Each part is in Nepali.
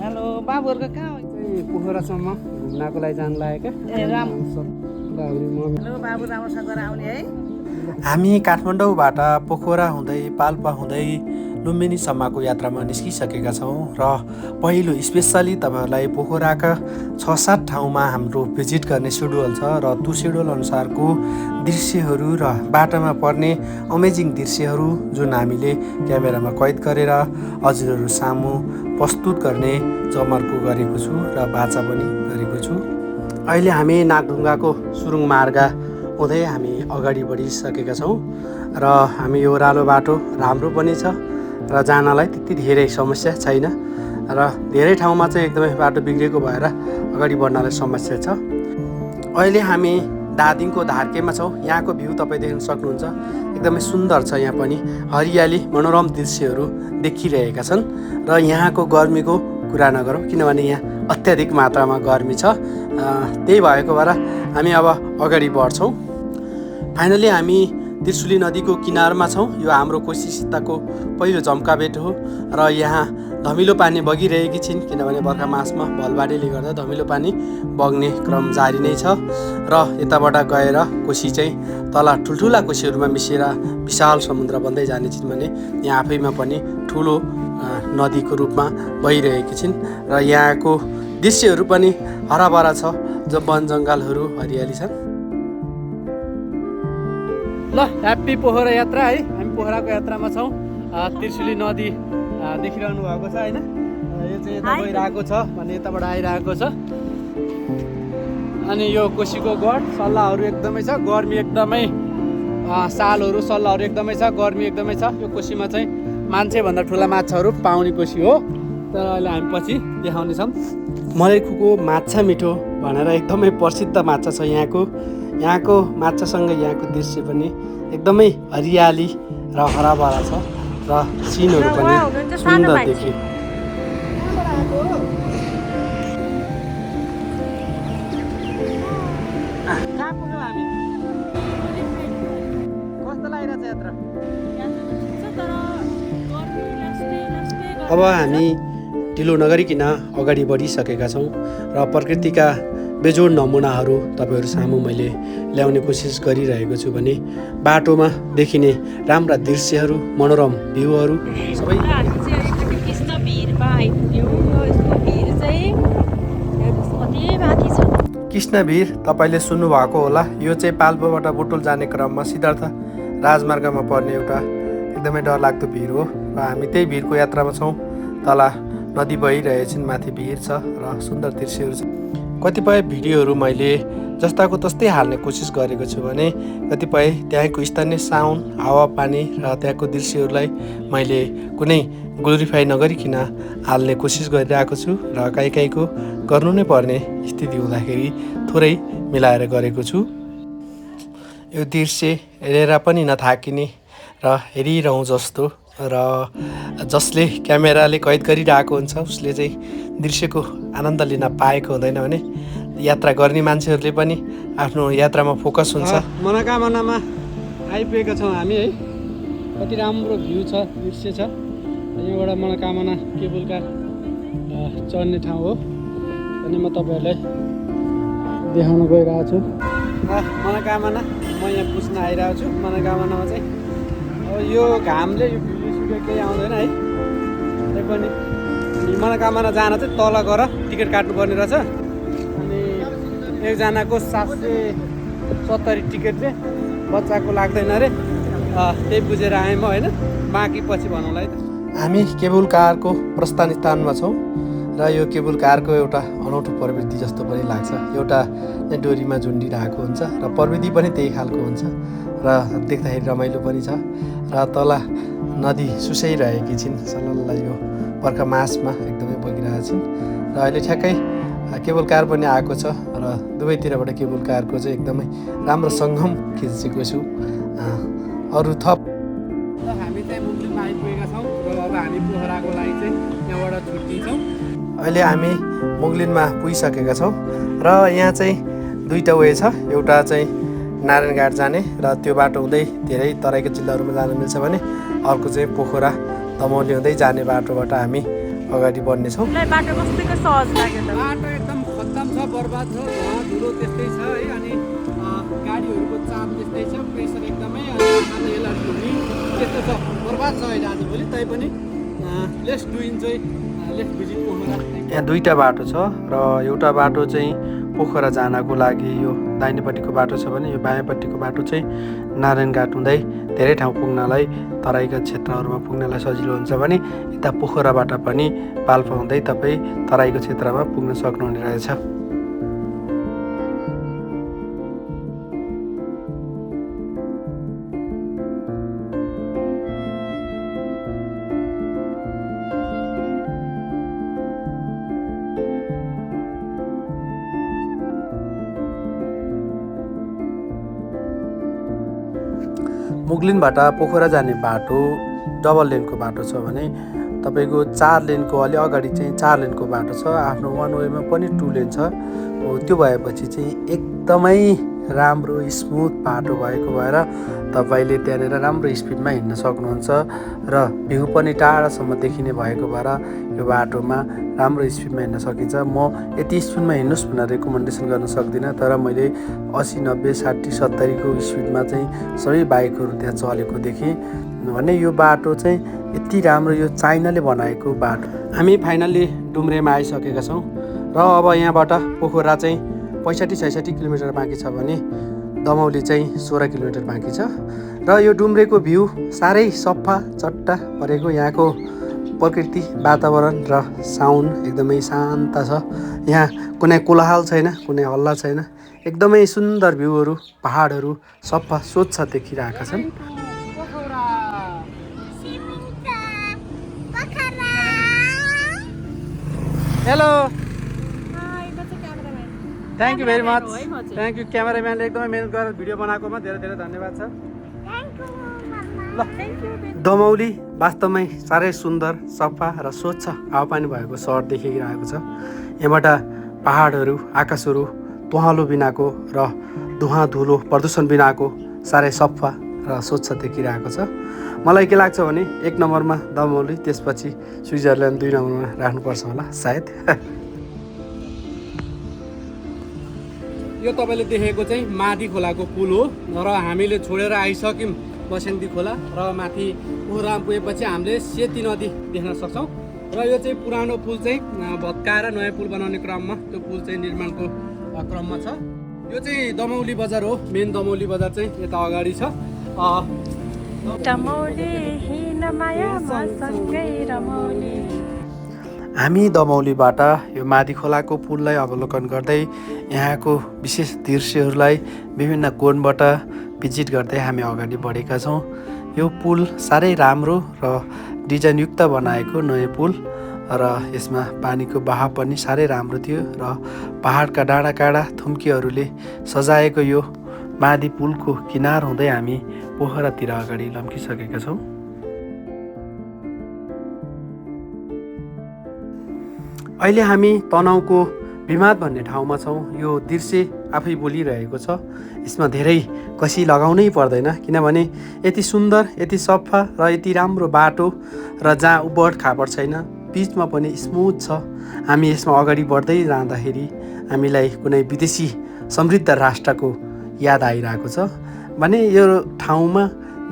हेलो बाबुहरुको कहाँ हो? पोखरासम्म घुम्नको लागि जान लागेका ए राम हेलो बाबु राम्रोसँग आउने है। हामी काठमाडौँबाट पोखरा हुँदै पाल्पा हुँदै लुम्बिनीसम्मको यात्रामा निस्किसकेका छौँ र पहिलो स्पेसली तपाईँहरूलाई पोखराका 6-7 ठाउँमा हाम्रो भिजिट गर्ने सेड्युल छ र त्यो सेड्युल अनुसारको दृश्यहरू र बाटोमा पर्ने अमेजिङ दृश्यहरू जुन हामीले क्यामेरामा कैद गरेर हजुरहरू सामु प्रस्तुत गर्ने जमर्को गरेको छु र बाचा पनि गरेको छु। अहिले हामी नागढुङ्गाको सुरुङ मार्ग हुँदै हामी अगाडि बढिसकेका छौँ र हामी यो ओह्रालो बाटो राम्रो पनि छ र जानलाई त्यति धेरै समस्या छैन र धेरै ठाउँमा चाहिँ एकदमै बाटो बिग्रेको भएर अगाडि बढ्नलाई समस्या छ। अहिले हामी दादिङको धार्केमा छौँ। यहाँको भ्यू तपाईँ देख्न सक्नुहुन्छ, एकदमै सुन्दर छ। यहाँ पनि हरियाली मनोरम दृश्यहरू देखिरहेका छन् र यहाँको गर्मीको कुरा नगरौँ किनभने यहाँ अत्याधिक मात्रामा गर्मी छ। त्यही भएको भएर हामी अब अगाडि बढ्छौँ। फाइनली हामी त्रिशुली नदीको किनारमा छौँ। यो हाम्रो कोसीसितको पहिलो जम्काभेट हो र यहाँ धमिलो पानी बगिरहेकी छिन् किनभने बर्खा मासमा भलबाढीले गर्दा धमिलो पानी बग्ने क्रम जारी नै छ र यताबाट गएर कोसी चाहिँ तल ठुल्ठुला कोसीहरूमा मिसिएर विशाल समुद्र बन्दै जाने छिन् भने यहाँ आफैमा पनि ठुलो नदीको रूपमा बगिरहेकी छिन् र यहाँको दृश्यहरू पनि हराभरा छ, जो वन जङ्गलहरू हरियाली छन्। ल ह्याप्पी पोखरा यात्रा है। हामी पोखराको यात्रामा छौँ। त्रिशुली नदी देखिरहनु भएको छ होइन। यो चाहिँ यता गइरहेको छ भने यताबाट आइरहेको छ। अनि यो कोसीको गढ सल्लाहहरू एकदमै छ, गर्मी एकदमै सालहरू सल्लाहहरू एकदमै छ, गर्मी एकदमै छ। यो कोसीमा चाहिँ मान्छेभन्दा ठुला माछाहरू पाउने कोसी हो। तर अहिले हामी पछि देखाउनेछौँ। मलेखुको माछा मिठो भनेर एकदमै प्रसिद्ध माछा छ यहाँको माछासँग यहाँको दृश्य पनि एकदमै हरियाली र हराभरा छ र सिनहरू पनि सुन्दर देखियो। कहाँ पुग्यौँ हामी? कस्तो लागिरहेछ यात्रा? अब हामी ढिलो नगरिकन अगाडि बढिसकेका छौँ र प्रकृतिका बेजोड नमुनाहरू तपाईँहरू सामु मैले ल्याउने कोसिस गरिरहेको छु भने बाटोमा देखिने राम्रा दृश्यहरू, मनोरम भ्यूहरू सबै कृष्णभिर तपाईँले सुन्नुभएको होला। यो चाहिँ पाल्पाबाट बुटोल जाने क्रममा सिद्धार्थ राजमार्गमा पर्ने एउटा एकदमै डरलाग्दो भिर हो र हामी त्यही भिरको यात्रामा छौँ। तल नदी बहिरहेछन्, माथि भिर छ र सुन्दर दृश्यहरू छ। कतिपय भिडियोहरू मैले जस्ताको तस्तै हाल्ने कोसिस गरेको छु भने कतिपय त्यहाँको स्थानीय साउन्ड, हावापानी र त्यहाँको दृश्यहरूलाई मैले कुनै ग्लोरिफाई नगरिकन हाल्ने कोसिस गरिरहेको छु र काहीँको गर्नु नै पर्ने स्थिति हुँदाखेरि थोरै मिलाएर गरेको छु। यो दृश्य हेरेर पनि नथाकिने र हेरिरहँ जस्तो र जसले क्यामेराले कैद गरिरहेको हुन्छ उसले चाहिँ दृश्यको आनन्द लिन पाएको हुँदैन भने यात्रा गर्ने मान्छेहरूले पनि आफ्नो यात्रामा फोकस हुन्छ। मनोकामनामा आइपुगेका छौँ हामी है। कति राम्रो भ्यू छ, दृश्य छ। यहाँबाट मनोकामना केबल कार चढ्ने ठाउँ हो अनि म तपाईँहरूलाई देखाउन गइरहेको छु। मनोकामना म यहाँ पुज्न आइरहेको छु। मनोकामनामा चाहिँ अब यो घामले यो भिडियो केही आउँदैन है। तैपनि मनोकामना जान चाहिँ तल गएर टिकट काट्नुपर्ने रहेछ। अनि एकजनाको 770 टिकट चाहिँ बच्चाको लाग्दैन अरे। त्यही बुझेर आएँ म होइन, बाँकी पछि भनौँला है। हामी केबल कारको प्रस्थान स्थानमा छौँ र यो केबल कारको एउटा अनौठो प्रवृत्ति जस्तो पनि लाग्छ। एउटा डोरीमा झुन्डिरहेको हुन्छ र प्रविधि पनि त्यही खालको हुन्छ र देख्दाखेरि रमाइलो पनि छ र तल नदी सुसाइरहेकी छिन् सलल्ल। यो बर्खा मासमा एकदमै बगिरहेको छिन् र अहिले ठ्याक्कै केबल कार पनि आएको छ र दुवैतिरबाट केबल कारको चाहिँ एकदमै राम्रो सङ्गम खिचेको छु। अरू थप हामी चाहिँ मुगलिनमा आइपुगेका छौँ र अब हामी पोखराको लागि चाहिँ यहाँबाट छुट्टिन्छौँ। अहिले हामी मुगलिनमा पुगिसकेका छौँ र यहाँ चाहिँ दुईवटा वे छ। एउटा चाहिँ नारायणघाट जाने र त्यो बाटो हुँदै धेरै तराईको जिल्लाहरूमा जान मिल्छ भने अर्को चाहिँ पोखरा दमौली हुँदै जाने बाटोबाट हामी अगाडि बढ्नेछौँ। बाटो कस्तो सहज लाग्यो त। बाटो एकदम खत्तम छ, बर्बाद छ, धुलो त्यस्तै छ है। अनि गाडीहरूको चाप त्यस्तै छ, प्रेसर एकदमै एलर्जी हुने त्यस्तो छ, बर्बाद छ अहिले आजभोलि। तैपनि let's do enjoy, let's visit Pokhara. यहाँ दुईवटा बाटो छ र एउटा बाटो चाहिँ पोखरा जानको लागि यो दाहिनेपट्टिको बाटो छ भने यो बायाँपट्टिको बाटो चाहिँ नारायणघाट हुँदै धेरै ठाउँ पुग्नलाई, तराईका क्षेत्रहरूमा पुग्नलाई सजिलो हुन्छ भने यता पोखराबाट पनि पाल्पा हुँदै तपाईँ तराईको क्षेत्रमा पुग्न सक्नुहुने रहेछ। मुगलिनबाट पोखरा जाने बाटो डबल लेनको बाटो छ भने तपाईँको 4 लेनको अलि अगाडि चाहिँ 4 लेनको बाटो छ। आफ्नो 1 वेमा पनि 2 लेन छ। त्यो भएपछि चाहिँ एकदमै राम्रो स्मुथ बाटो भएको भएर तपाईँले त्यहाँनिर राम्रो स्पिडमा हिँड्न सक्नुहुन्छ र भ्यू पनि टाढासम्म देखिने भएको भएर यो बाटोमा राम्रो स्पिडमा हिँड्न सकिन्छ। म यति स्पिडमा हिँड्नुहोस् भनेर रेकमेन्डेसन गर्न सक्दिनँ, तर मैले 80, 90, 60, 70को स्पिडमा चाहिँ सबै बाइकहरू त्यहाँ चलेको देखेँ भने यो बाटो चाहिँ यति राम्रो, यो चाइनाले बनाएको बाटो। हामी फाइनल्ली डुम्रेमा आइसकेका छौँ र अब यहाँबाट पोखरा चाहिँ 65-66 किलोमिटर बाँकी छ भने दमौली चाहिँ 16 किलोमिटर बाँकी छ। र यो डुम्रेको भ्यू साह्रै सफा चट्टा परेको, यहाँको प्रकृति वातावरण र साउन्ड एकदमै शान्त छ। यहाँ कुनै कोलाहल छैन, कुनै हल्ला छैन, एकदमै सुन्दर भ्यूहरू, पहाडहरू सफा स्वच्छ देखिरहेका छन्। Hello, thank you very much. Thank you क्यामेराम्यानले एकदमै मेहनत गरेर भिडियो बनाएकोमा धेरै धेरै धन्यवाद छ। ल, दमौली वास्तवमै साह्रै सुन्दर, सफा र स्वच्छ हावापानी भएको सहर देखिरहेको छ। यहाँबाट पहाडहरू, आकाशहरू तुहालो बिनाको र धुवा धुलो प्रदूषण बिनाको साह्रै सफा र स्वच्छ देखिरहेको छ। मलाई के लाग्छ भने 1 नम्बरमा दमौली, त्यसपछि स्विजरल्यान्ड 2 नम्बरमा राख्नुपर्छ होला सायद। यो तपाईँले देखेको चाहिँ माथि खोलाको पुल हो र हामीले छोडेर आइसक्यौँ बस्याङ्दी खोला र माथि पोखरा पुगेपछि हामीले सेती नदी देख्न सक्छौँ। र यो चाहिँ पुरानो पुल चाहिँ भत्काएर नयाँ पुल बनाउने क्रममा त्यो पुल चाहिँ निर्माणको क्रममा छ। यो चाहिँ दमौली बजार हो, मेन दमौली बजार चाहिँ यता अगाडि छ। हामी दमौलीबाट यो माथि खोलाको पुललाई अवलोकन गर्दै यहाँको विशेष दृश्यहरूलाई विभिन्न कोणबाट भिजिट गर्दै हामी अगाडि बढेका छौँ। यो पुल साह्रै राम्रो र डिजाइनयुक्त बनाएको नयाँ पुल र यसमा पानीको बहाव पनि साह्रै राम्रो थियो र पहाडका डाँडा काँडा थुम्कीहरूले सजाएको यो माथि पुलको किनार हुँदै हामी पोखरातिर अगाडि लम्किसकेका छौँ। अहिले हामी तनहुँको भिमाद भन्ने ठाउँमा छौँ। यो दृश्य आफै बोलिरहेको छ, यसमा धेरै कसी लगाउनै पर्दैन किनभने यति सुन्दर, यति सफा र यति राम्रो बाटो र जहाँ उबड खाबड छैन, बिचमा पनि स्मुथ छ। हामी यसमा अगाडि बढ्दै जाँदाखेरि हामीलाई कुनै विदेशी समृद्ध राष्ट्रको याद आइरहेको छ भने यो ठाउँमा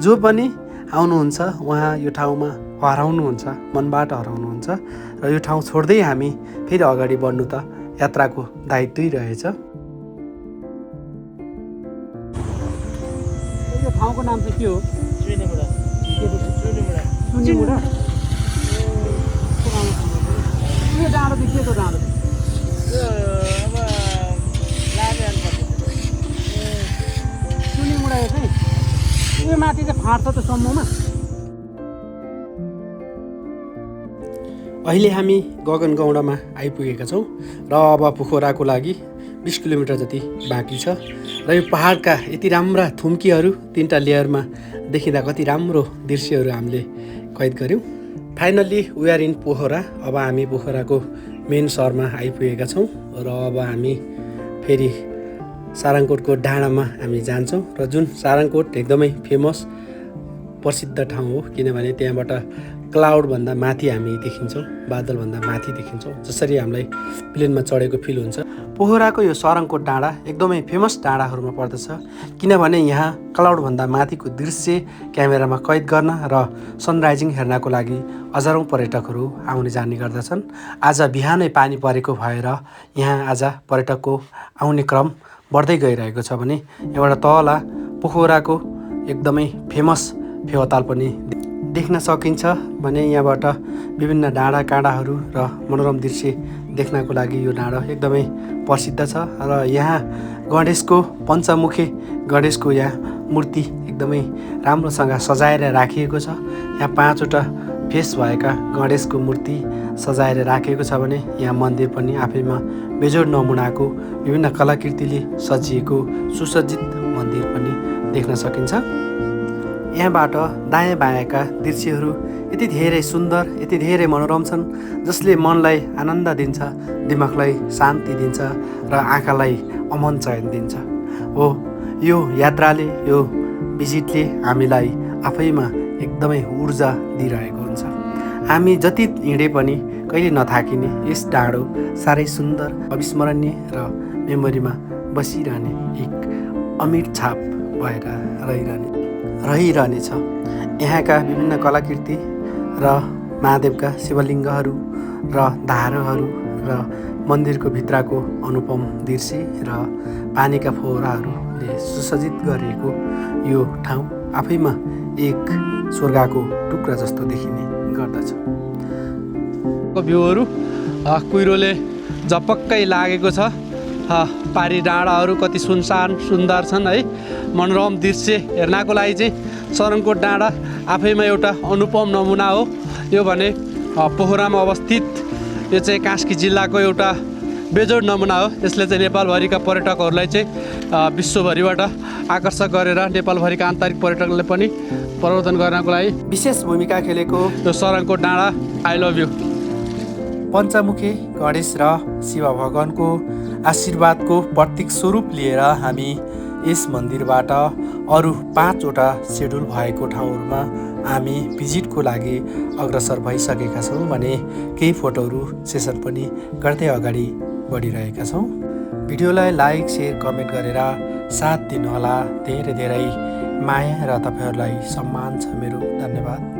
जो पनि आउनुहुन्छ उहाँ यो ठाउँमा हराउनुहुन्छ, मनबाट हराउनुहुन्छ र यो ठाउँ छोड्दै हामी फेरि अगाडि बढ्नु त यात्राको दायित्वै रहेछ। यो ठाउँको नाम चाहिँ के हो? चुनिमुडा। यो डाँडो चाहिँ के को डाँडो? चुनिमुडा यो चाहिँ यो माथि चाहिँ फाट्छ त सम्ममा। अहिले हामी गगनगौँडामा आइपुगेका छौँ र अब पोखराको लागि 20 किलोमिटर जति बाँकी छ र यो पहाडका यति राम्रा थुम्कीहरू 3टा लेयरमा देखिँदा कति राम्रो दृश्यहरू हामीले कैद गऱ्यौँ। Finally we are in Pokhara. अब हामी पोखराको मेन सहरमा आइपुगेका छौँ र अब हामी फेरि सारङकोटको डाँडामा हामी जान्छौँ र जुन सारङकोट एकदमै फेमस प्रसिद्ध ठाउँ हो किनभने त्यहाँबाट क्लाउडभन्दा माथि हामी देखिन्छौँ, बादलभन्दा माथि देखिन्छौँ, जसरी हामीलाई प्लेनमा चढेको फिल हुन्छ। पोखराको यो सरङकोट डाँडा एकदमै फेमस डाँडाहरूमा पर्दछ, किनभने यहाँ क्लाउडभन्दा माथिको दृश्य क्यामेरामा कैद गर्न र सनराइजिङ हेर्नको लागि हजारौँ पर्यटकहरू आउने जाने गर्दछन्। आज बिहानै पानी परेको भएर यहाँ आज पर्यटकको आउने क्रम बढ्दै गइरहेको छ भने एउटा तल पोखराको एकदमै फेमस फेवाताल पनि देख्न सकिन्छ भने यहाँबाट विभिन्न डाँडा काँडाहरू र मनोरम दृश्य देख्नको लागि यो डाँडा एकदमै प्रसिद्ध छ। र यहाँ गणेशको पञ्चमुखे गणेशको यहाँ मूर्ति एकदमै राम्रोसँग सजाएर राखिएको छ। यहाँ 5वटा फेस भएका गणेशको मूर्ति सजाएर राखिएको छ भने यहाँ मन्दिर पनि आफैमा बेजोड नमुनाको विभिन्न कलाकृतिले सजिएको सुसज्जित मन्दिर पनि देख्न सकिन्छ। यहाँबाट दायाँ बायाँका दृश्यहरू यति धेरै सुन्दर, यति धेरै मनोरम छन्, जसले मनलाई आनन्द दिन्छ, दिमागलाई शान्ति दिन्छ र आँखालाई अमन चयन दिन्छ। हो, यो यात्राले, यो भिजिटले हामीलाई आफैमा एकदमै ऊर्जा दिइरहेको हुन्छ। हामी जति हिँडे पनि कहिले नथाकिने यस डाँडो साह्रै सुन्दर, अविस्मरणीय र मेमोरीमा बसिरहने एक अमिट छाप भएर रहिरहनेछ। यहाँका विभिन्न कलाकृति र महादेवका शिवलिङ्गहरू र धाराहरू र मन्दिरको भित्रको अनुपम दृश्य र पानीका फोहराहरूले सुसज्जित गरिएको यो ठाउँ आफैमा एक स्वर्गको टुक्रा जस्तो देखिने गर्दछ। भ्यूहरू कुहिरोले झपक्कै लागेको छ। पारी डाँडाहरू कति सुनसान सुन्दर छन् है। मनोरम दृश्य हेर्नको लागि चाहिँ सरङकोट डाँडा आफैमा एउटा अनुपम नमुना हो। यो भने पोखरामा अवस्थित यो चाहिँ कास्की जिल्लाको एउटा बेजोड नमुना हो। यसले चाहिँ नेपालभरिका पर्यटकहरूलाई चाहिँ विश्वभरिबाट आकर्षक गरेर नेपालभरिका आन्तरिक पर्यटकले पनि प्रवर्धन गर्नको लागि विशेष भूमिका खेलेको यो सरङकोट डाँडा आई लभ यु। पञ्चमुखे गणेश र शिव भगवानको आशीर्वादको प्रतीक स्वरूप लिएर हामी यस मन्दिरबाट अरू 5वटा सेड्युल भएको ठाउँहरूमा हामी भिजिटको लागि अग्रसर भइसकेका छौँ भने केही फोटोहरू सेसन पनि गर्दै अगाडि बढिरहेका छौँ। भिडियोलाई लाइक, सेयर, कमेन्ट गरेर साथ दिनुहोला। धेरै धेरै माया र तपाईँहरूलाई सम्मान छ मेरो। धन्यवाद।